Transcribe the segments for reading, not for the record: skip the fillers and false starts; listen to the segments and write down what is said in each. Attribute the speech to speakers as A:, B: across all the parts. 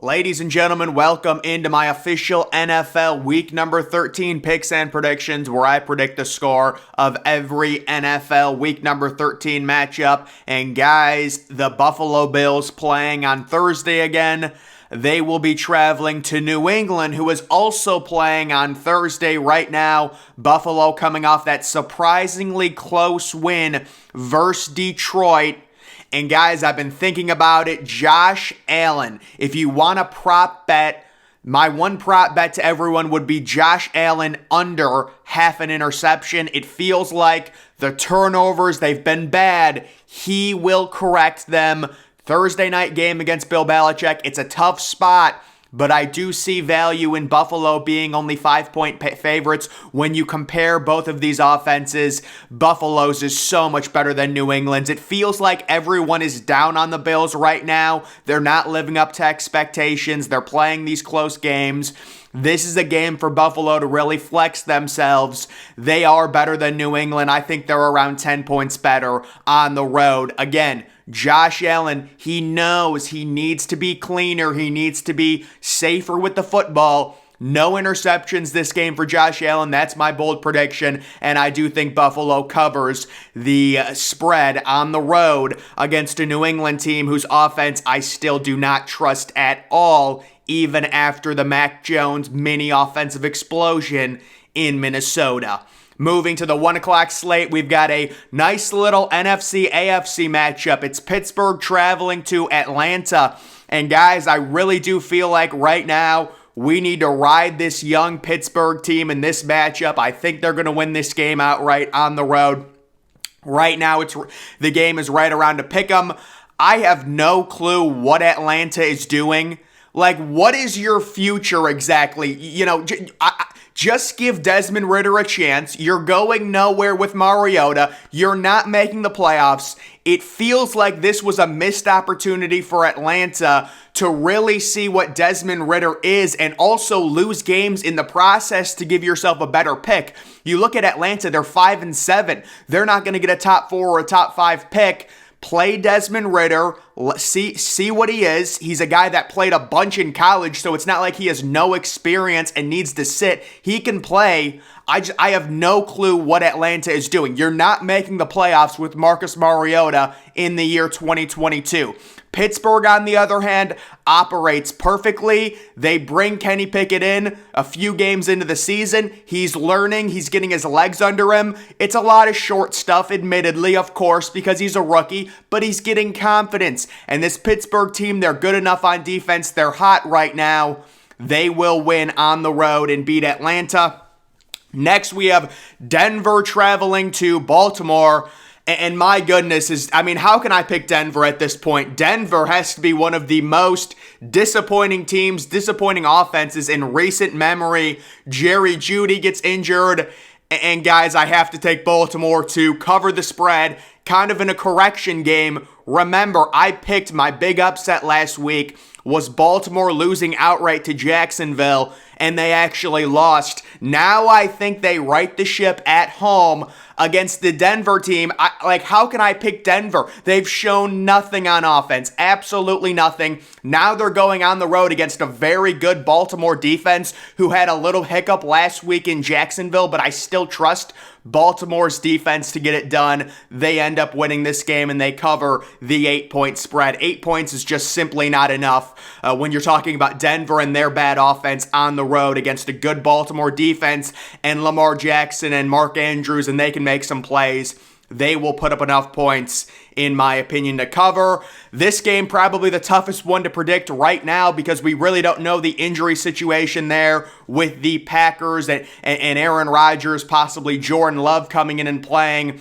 A: Ladies and gentlemen, welcome into my official NFL Week number 13 picks and predictions, where I predict the score of every NFL Week number 13 matchup. And guys, the Buffalo Bills playing on Thursday again. They will be traveling to New England, who is also playing on Thursday right now. Buffalo coming off that surprisingly close win versus Detroit. And guys, I've been thinking about it. Josh Allen, if you want a prop bet, my one prop bet to everyone would be Josh Allen under half an interception. It feels like the turnovers, they've been bad. He will correct them. Thursday night game against Bill Belichick. It's a tough spot, but I do see value in Buffalo being only 5-point favorites. When you compare both of these offenses, Buffalo's is so much better than New England's. It feels like everyone is down on the Bills right now. They're not living up to expectations. They're playing these close games. This is a game for Buffalo to really flex themselves. They are better than New England. I think they're around 10 points better on the road. Again, Josh Allen, he knows he needs to be cleaner. He needs to be safer with the football. No interceptions this game for Josh Allen. That's my bold prediction. And I do think Buffalo covers the spread on the road against a New England team whose offense I still do not trust at all, even after the Mac Jones mini offensive explosion in Minnesota. Moving to the 1 o'clock slate, we've got a nice little NFC-AFC matchup. It's Pittsburgh traveling to Atlanta. And guys, I really do feel like right now we need to ride this young Pittsburgh team in this matchup. I think they're going to win this game outright on the road. Right now, the game is right around to pick 'em. I have no clue what Atlanta is doing. Like, what is your future exactly? You know, just give Desmond Ridder a chance. You're going nowhere with Mariota. You're not making the playoffs. It feels like this was a missed opportunity for Atlanta to really see what Desmond Ridder is and also lose games in the process to give yourself a better pick. You look at Atlanta, they're 5-7. They're not going to get a top 4 or a top 5 pick. Play Desmond Ridder, see what he is. He's a guy that played a bunch in college, so it's not like he has no experience and needs to sit. He can play. I have no clue what Atlanta is doing. You're not making the playoffs with Marcus Mariota in the year 2022. Pittsburgh, on the other hand, operates perfectly. They bring Kenny Pickett in a few games into the season. He's learning. He's getting his legs under him. It's a lot of short stuff, admittedly, of course, because he's a rookie, but he's getting confidence. And this Pittsburgh team, they're good enough on defense. They're hot right now. They will win on the road and beat Atlanta. Next, we have Denver traveling to Baltimore. And my goodness, how can I pick Denver at this point? Denver has to be one of the most disappointing teams, disappointing offenses in recent memory. Jerry Jeudy gets injured. And guys, I have to take Baltimore to cover the spread, kind of in a correction game. Remember, I picked my big upset last week was Baltimore losing outright to Jacksonville, and they actually lost. Now I think they right the ship at home against the Denver team. How can I pick Denver? They've shown nothing on offense, absolutely nothing. Now they're going on the road against a very good Baltimore defense who had a little hiccup last week in Jacksonville, but I still trust Baltimore's defense to get it done. They end up winning this game and they cover the 8-point spread. 8 points is just simply not enough when you're talking about Denver and their bad offense on the road against a good Baltimore defense and Lamar Jackson and Mark Andrews, and they can make some plays. They will put up enough points, in my opinion, to cover. This game probably the toughest one to predict right now because we really don't know the injury situation there with the Packers and Aaron Rodgers, possibly Jordan Love coming in and playing.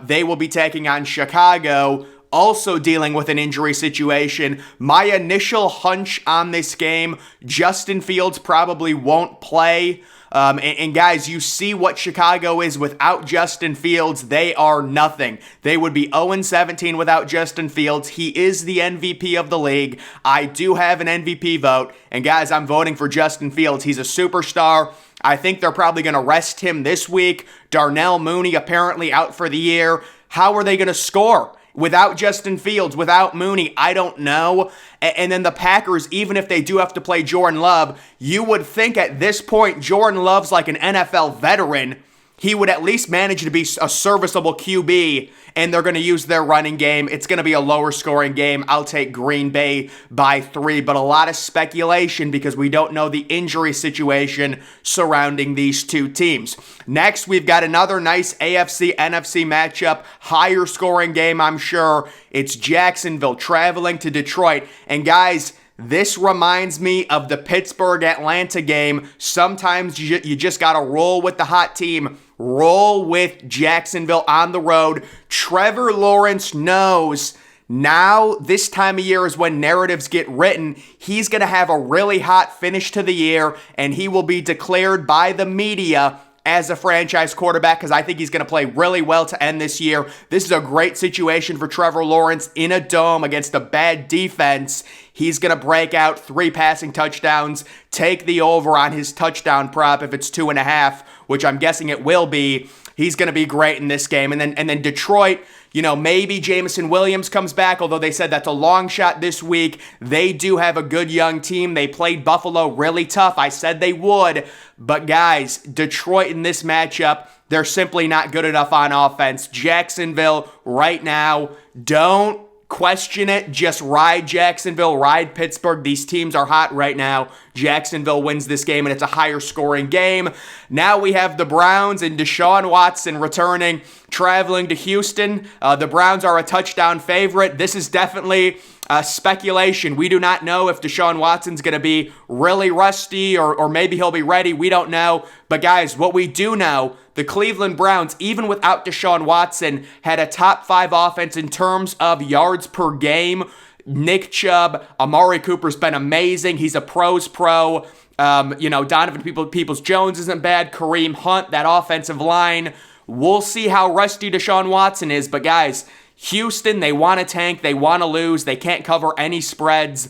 A: They will be taking on Chicago, also dealing with an injury situation. My initial hunch on this game, Justin Fields probably won't play. And guys, you see what Chicago is without Justin Fields. They are nothing. They would be 0-17 without Justin Fields. He is the MVP of the league. I do have an MVP vote. And guys, I'm voting for Justin Fields. He's a superstar. I think they're probably going to rest him this week. Darnell Mooney apparently out for the year. How are they going to score without Justin Fields, without Mooney, I don't know. And then the Packers, even if they do have to play Jordan Love, you would think at this point Jordan Love's like an NFL veteran. He would at least manage to be a serviceable QB, and they're going to use their running game. It's going to be a lower scoring game. I'll take Green Bay by 3, but a lot of speculation because we don't know the injury situation surrounding these two teams. Next, we've got another nice AFC-NFC matchup, higher scoring game, I'm sure. It's Jacksonville traveling to Detroit, and guys, this reminds me of the Pittsburgh-Atlanta game. Sometimes you just got to roll with the hot team. Roll with Jacksonville on the road. Trevor Lawrence knows now this time of year is when narratives get written. He's going to have a really hot finish to the year, and he will be declared by the media as a franchise quarterback because I think he's going to play really well to end this year. This is a great situation for Trevor Lawrence in a dome against a bad defense. He's going to break out 3 passing touchdowns, take the over on his touchdown prop if it's 2.5, which I'm guessing it will be. He's going to be great in this game. And then Detroit, maybe Jameson Williams comes back, although they said that's a long shot this week. They do have a good young team. They played Buffalo really tough. I said they would. But guys, Detroit in this matchup, they're simply not good enough on offense. Jacksonville right now, don't question it. Just ride Jacksonville, ride Pittsburgh. These teams are hot right now. Jacksonville wins this game, and it's a higher scoring game. Now we have the Browns and Deshaun Watson returning, traveling to Houston. The Browns are a touchdown favorite. This is definitely speculation. We do not know if Deshaun Watson's going to be really rusty or maybe he'll be ready. We don't know. But guys, what we do know, the Cleveland Browns, even without Deshaun Watson, had a top 5 offense in terms of yards per game. Nick Chubb, Amari Cooper's been amazing. He's a pro's pro. Donovan Peoples-Jones isn't bad. Kareem Hunt, that offensive line. We'll see how rusty Deshaun Watson is. But guys, Houston, they want to tank. They want to lose. They can't cover any spreads.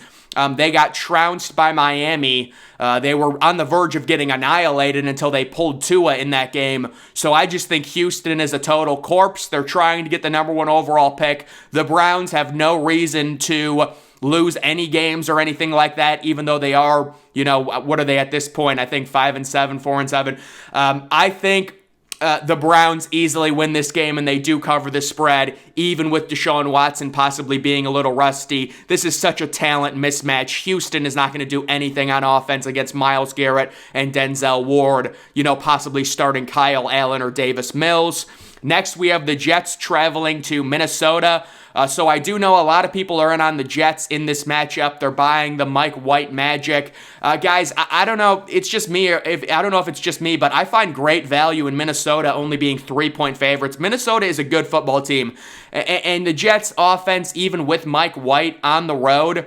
A: They got trounced by Miami. They were on the verge of getting annihilated until they pulled Tua in that game. So I just think Houston is a total corpse. They're trying to get the number 1 overall pick. The Browns have no reason to lose any games or anything like that, even though they are, what are they at this point? I think 5-7, 4-7. I think the Browns easily win this game, and they do cover the spread, even with Deshaun Watson possibly being a little rusty. This is such a talent mismatch. Houston is not going to do anything on offense against Myles Garrett and Denzel Ward, possibly starting Kyle Allen or Davis Mills. Next, we have the Jets traveling to Minnesota. So I do know a lot of people are in on the Jets in this matchup. They're buying the Mike White magic. Guys, I don't know. It's just me. I don't know if it's just me, but I find great value in Minnesota only being 3-point favorites. Minnesota is a good football team. And the Jets offense, even with Mike White on the road,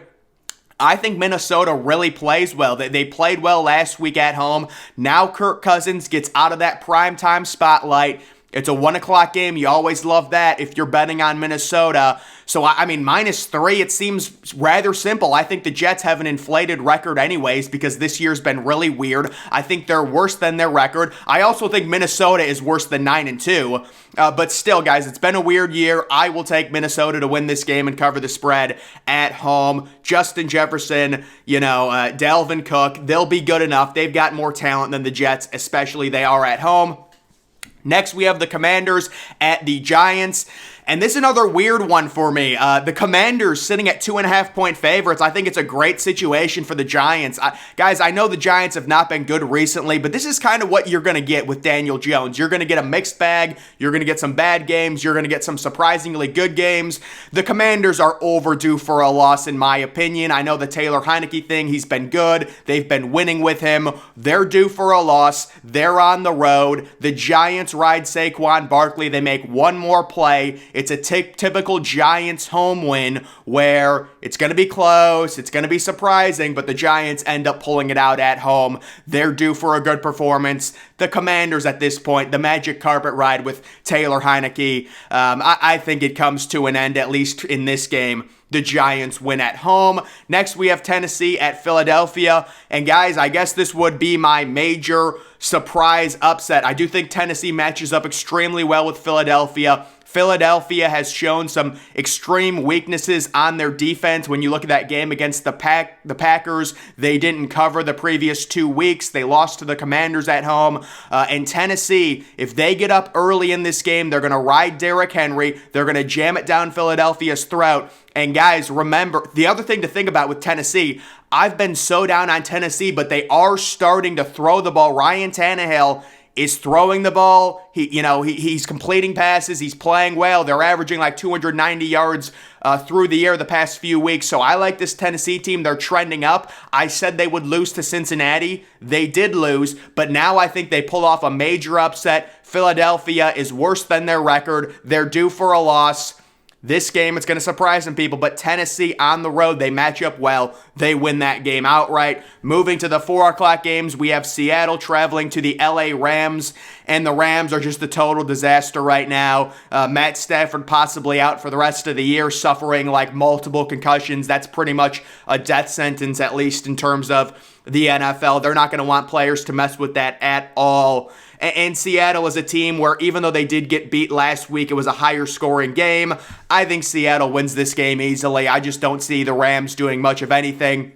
A: I think Minnesota really plays well. They played well last week at home. Now Kirk Cousins gets out of that primetime spotlight. It's a 1 o'clock game. You always love that if you're betting on Minnesota. So, -3, it seems rather simple. I think the Jets have an inflated record anyways because this year's been really weird. I think they're worse than their record. I also think Minnesota is worse than 9-2. But still, guys, it's been a weird year. I will take Minnesota to win this game and cover the spread at home. Justin Jefferson, Dalvin Cook, they'll be good enough. They've got more talent than the Jets, especially they are at home. Next, we have the Commanders at the Giants. And this is another weird one for me. The Commanders sitting at 2.5-point favorites. I think it's a great situation for the Giants. Guys, I know the Giants have not been good recently, but this is kind of what you're going to get with Daniel Jones. You're going to get a mixed bag. You're going to get some bad games. You're going to get some surprisingly good games. The Commanders are overdue for a loss, in my opinion. I know the Taylor Heineke thing. He's been good. They've been winning with him. They're due for a loss. They're on the road. The Giants ride Saquon Barkley. They make one more play. It's a typical Giants home win where it's going to be close, it's going to be surprising, but the Giants end up pulling it out at home. They're due for a good performance. The Commanders at this point, the magic carpet ride with Taylor Heineke, I think it comes to an end, at least in this game. The Giants win at home. Next, we have Tennessee at Philadelphia. And guys, I guess this would be my major surprise upset. I do think Tennessee matches up extremely well with Philadelphia. Philadelphia has shown some extreme weaknesses on their defense. When you look at that game against the Packers, they didn't cover the previous 2 weeks. They lost to the Commanders at home. And Tennessee, if they get up early in this game, they're going to ride Derrick Henry. They're going to jam it down Philadelphia's throat. And guys, remember, the other thing to think about with Tennessee, I've been so down on Tennessee, but they are starting to throw the ball. Ryan Tannehill is throwing the ball. He's completing passes. He's playing well. They're averaging like 290 yards through the air the past few weeks. So I like this Tennessee team. They're trending up. I said they would lose to Cincinnati. They did lose, but now I think they pull off a major upset. Philadelphia is worse than their record. They're due for a loss. This game, it's going to surprise some people, but Tennessee on the road, they match up well. They win that game outright. Moving to the 4 o'clock games, we have Seattle traveling to the LA Rams, and the Rams are just a total disaster right now. Matt Stafford possibly out for the rest of the year, suffering like multiple concussions. That's pretty much a death sentence, at least in terms of the NFL. They're not going to want players to mess with that at all. And Seattle is a team where even though they did get beat last week, it was a higher scoring game. I think Seattle wins this game easily. I just don't see the Rams doing much of anything.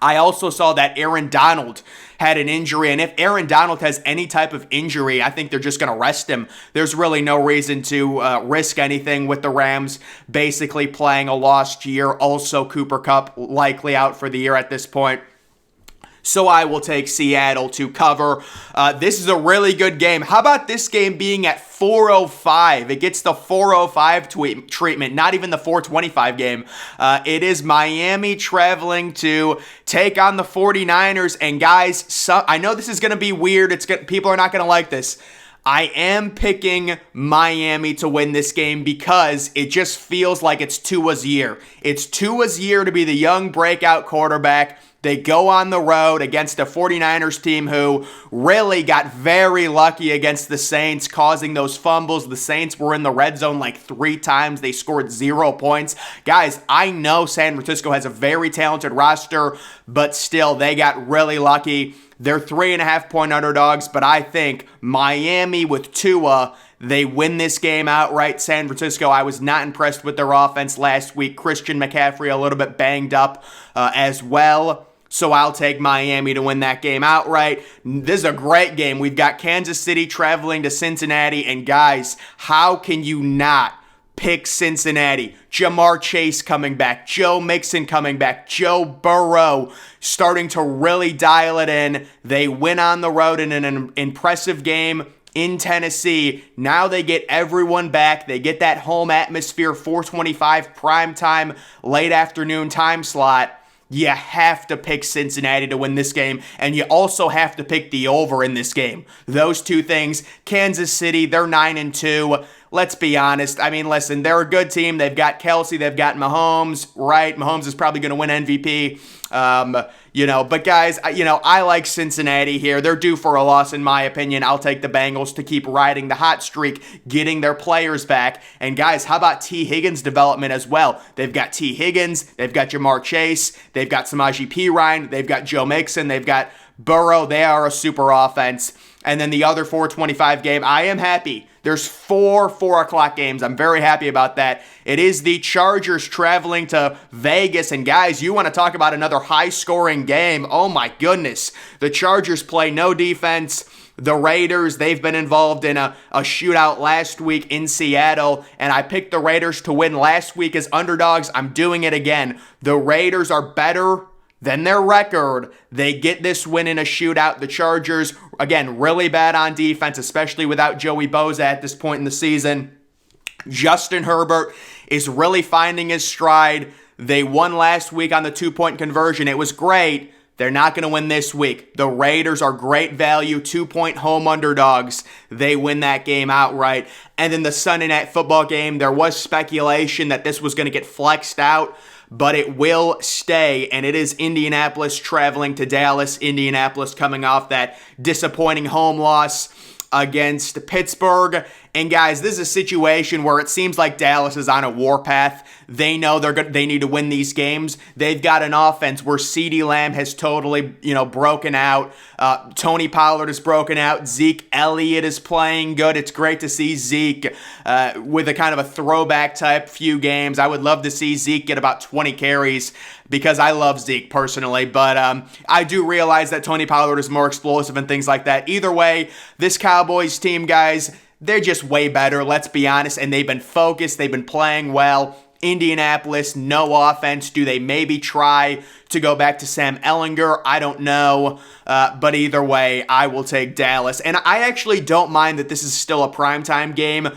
A: I also saw that Aaron Donald had an injury, and if Aaron Donald has any type of injury, I think they're just going to rest him. There's really no reason to risk anything with the Rams basically playing a lost year. Also, Cooper Kupp likely out for the year at this point. So I will take Seattle to cover. This is a really good game. How about this game being at 4:05? It gets the 4:05 treatment, not even the 4:25 game. It is Miami traveling to take on the 49ers. And guys, I know this is going to be weird. People are not going to like this. I am picking Miami to win this game because it just feels like it's Tua's year. It's Tua's year to be the young breakout quarterback. They go on the road against a 49ers team who really got very lucky against the Saints, causing those fumbles. The Saints were in the red zone like 3 times. They scored 0 points. Guys, I know San Francisco has a very talented roster, but still, they got really lucky. They're 3.5-point underdogs, but I think Miami with Tua, they win this game outright. San Francisco, I was not impressed with their offense last week. Christian McCaffrey a little bit banged up as well. So I'll take Miami to win that game outright. This is a great game. We've got Kansas City traveling to Cincinnati. And guys, how can you not pick Cincinnati? Jamar Chase coming back. Joe Mixon coming back. Joe Burrow starting to really dial it in. They win on the road in an impressive game in Tennessee. Now they get everyone back. They get that home atmosphere, 4:25 primetime, late afternoon time slot. You have to pick Cincinnati to win this game, and you also have to pick the over in this game. Those two things. Kansas City, they're 9-2. Let's be honest. I mean, listen, they're a good team. They've got Kelsey. They've got Mahomes, right? Mahomes is probably going to win MVP. But guys, I like Cincinnati here. They're due for a loss, in my opinion. I'll take the Bengals to keep riding the hot streak, getting their players back. And guys, how about T. Higgins' development as well? They've got T. Higgins. They've got Jamar Chase. They've got Samaje Perine. They've got Joe Mixon. They've got Burrow. They are a super offense. And then the other 4:25 game, I am happy. There's 4 o'clock games. I'm very happy about that. It is the Chargers traveling to Vegas. And guys, you want to talk about another high-scoring game. Oh my goodness. The Chargers play no defense. The Raiders, they've been involved in a shootout last week in Seattle, and I picked the Raiders to win last week as underdogs. I'm doing it again. The Raiders are better than their record. They get this win in a shootout. The Chargers, again, really bad on defense, especially without Joey Bosa at this point in the season. Justin Herbert is really finding his stride. They won last week on the 2-point conversion. It was great. They're not going to win this week. The Raiders are great value, 2-point home underdogs. They win that game outright. And then the Sunday Night Football game, there was speculation that this was going to get flexed out, but it will stay, and it is Indianapolis traveling to Dallas. Indianapolis coming off that disappointing home loss against Pittsburgh. And guys, this is a situation where it seems like Dallas is on a warpath. They know they need to win these games. They've got an offense where CeeDee Lamb has totally, broken out. Tony Pollard is broken out. Zeke Elliott is playing good. It's great to see Zeke with a kind of a throwback type few games. I would love to see Zeke get about 20 carries because I love Zeke personally, but I do realize that Tony Pollard is more explosive and things like that. Either way, this Cowboys team, guys, they're just way better, let's be honest, and they've been focused, they've been playing well. Indianapolis, no offense. Do they maybe try to go back to Sam Ehlinger? I don't know. But either way, I will take Dallas. And I actually don't mind that this is still a primetime game.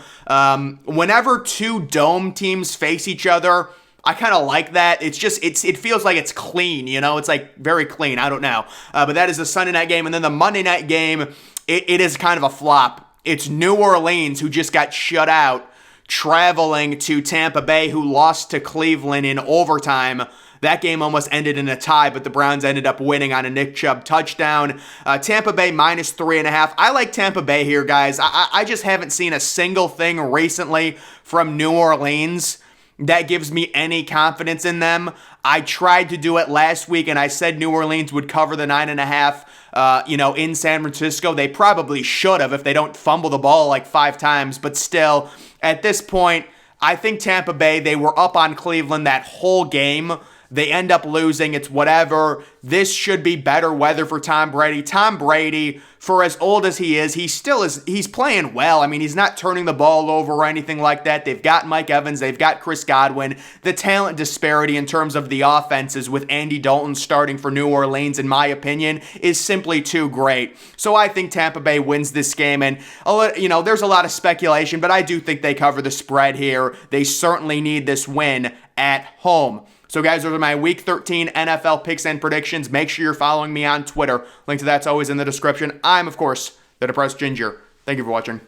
A: Whenever two dome teams face each other, I kind of like that. It's just, it feels like it's clean, It's like very clean. I don't know. But that is the Sunday night game. And then the Monday night game, it is kind of a flop. It's New Orleans, who just got shut out, traveling to Tampa Bay, who lost to Cleveland in overtime. That game almost ended in a tie, but the Browns ended up winning on a Nick Chubb touchdown. Tampa Bay minus 3.5. I like Tampa Bay here, guys. I just haven't seen a single thing recently from New Orleans that gives me any confidence in them. I tried to do it last week, and I said New Orleans would cover the 9.5, in San Francisco. They probably should have if they don't fumble the ball like 5 times, but still, at this point, I think Tampa Bay, they were up on Cleveland that whole game. They end up losing. It's whatever. This should be better weather for Tom Brady. Tom Brady, for as old as he is, he's playing well. I mean, he's not turning the ball over or anything like that. They've got Mike Evans. They've got Chris Godwin. The talent disparity in terms of the offenses with Andy Dalton starting for New Orleans, in my opinion, is simply too great. So I think Tampa Bay wins this game. And, there's a lot of speculation, but I do think they cover the spread here. They certainly need this win at home. So guys, those are my Week 13 NFL picks and predictions. Make sure you're following me on Twitter. Link to that's always in the description. I'm, of course, the Depressed Ginger. Thank you for watching.